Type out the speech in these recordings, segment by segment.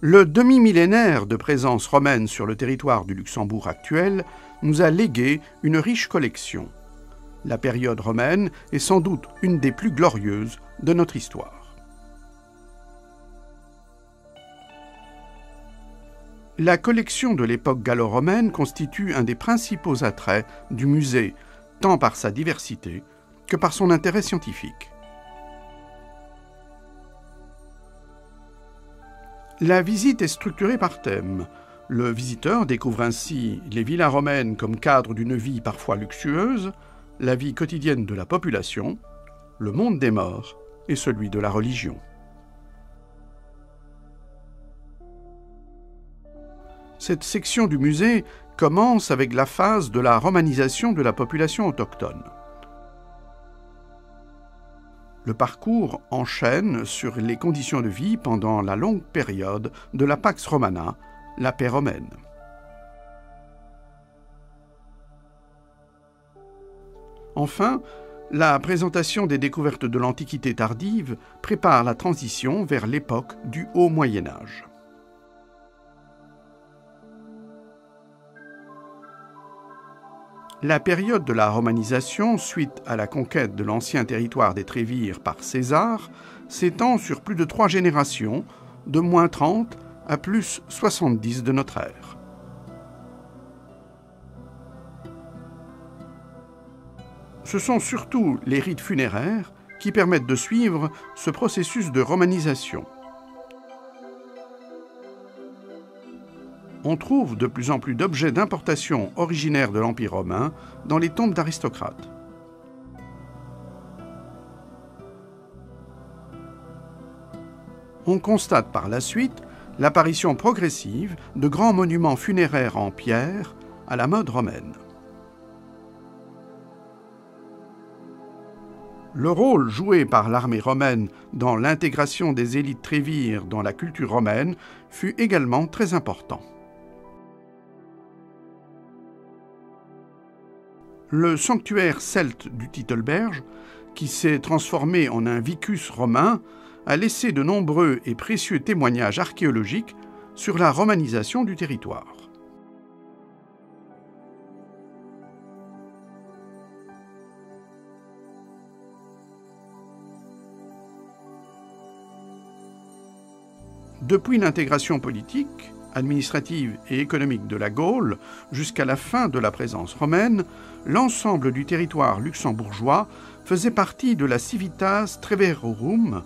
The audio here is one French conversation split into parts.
Le demi-millénaire de présence romaine sur le territoire du Luxembourg actuel nous a légué une riche collection. La période romaine est sans doute une des plus glorieuses de notre histoire. La collection de l'époque gallo-romaine constitue un des principaux attraits du musée, tant par sa diversité que par son intérêt scientifique. La visite est structurée par thème. Le visiteur découvre ainsi les villas romaines comme cadre d'une vie parfois luxueuse, la vie quotidienne de la population, le monde des morts et celui de la religion. Cette section du musée commence avec la phase de la romanisation de la population autochtone. Le parcours enchaîne sur les conditions de vie pendant la longue période de la Pax Romana, la paix romaine. Enfin, la présentation des découvertes de l'Antiquité tardive prépare la transition vers l'époque du Haut Moyen Âge. La période de la romanisation, suite à la conquête de l'ancien territoire des Trévires par César, s'étend sur plus de 3 générations, de moins 30 à plus 70 de notre ère. Ce sont surtout les rites funéraires qui permettent de suivre ce processus de romanisation. On trouve de plus en plus d'objets d'importation originaires de l'Empire romain dans les tombes d'aristocrates. On constate par la suite l'apparition progressive de grands monuments funéraires en pierre à la mode romaine. Le rôle joué par l'armée romaine dans l'intégration des élites trévires dans la culture romaine fut également très important. Le sanctuaire celte du Titelberge, qui s'est transformé en un vicus romain, a laissé de nombreux et précieux témoignages archéologiques sur la romanisation du territoire. Depuis l'intégration politique, administrative et économique de la Gaule jusqu'à la fin de la présence romaine, l'ensemble du territoire luxembourgeois faisait partie de la Civitas Treverorum,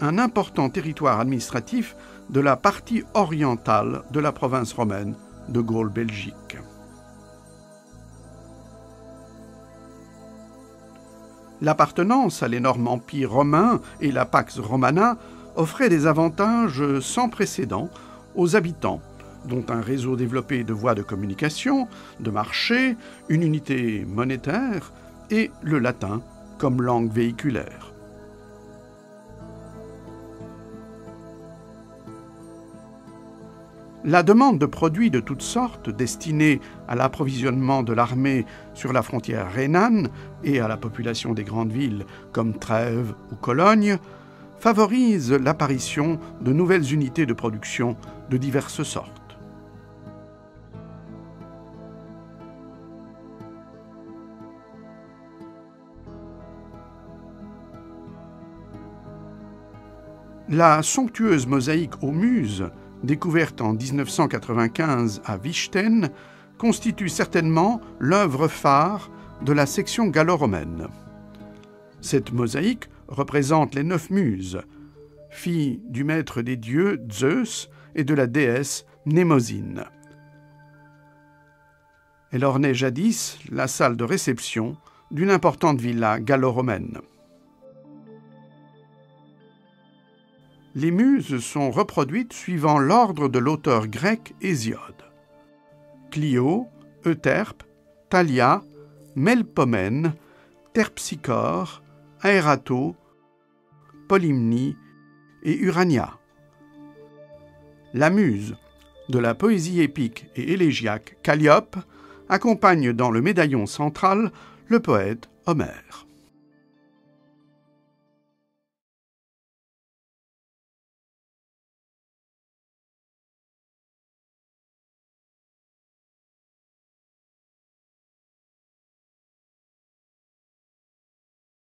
un important territoire administratif de la partie orientale de la province romaine de Gaule-Belgique. L'appartenance à l'énorme empire romain et la Pax Romana offrait des avantages sans précédent aux habitants, dont un réseau développé de voies de communication, de marché, une unité monétaire et le latin comme langue véhiculaire. La demande de produits de toutes sortes destinés à l'approvisionnement de l'armée sur la frontière rhénane et à la population des grandes villes comme Trèves ou Cologne favorise l'apparition de nouvelles unités de production de diverses sortes. La somptueuse mosaïque aux Muses, découverte en 1995 à Wichten, constitue certainement l'œuvre phare de la section gallo-romaine. Cette mosaïque représente les 9 muses, filles du maître des dieux Zeus et de la déesse Mnémosyne. Elle ornait jadis la salle de réception d'une importante villa gallo-romaine. Les muses sont reproduites suivant l'ordre de l'auteur grec Hésiode. Clio, Euterpe, Thalia, Melpomène, Terpsichore, Aérato, Polymnie et Urania. La muse de la poésie épique et élégiaque Calliope accompagne dans le médaillon central le poète Homère.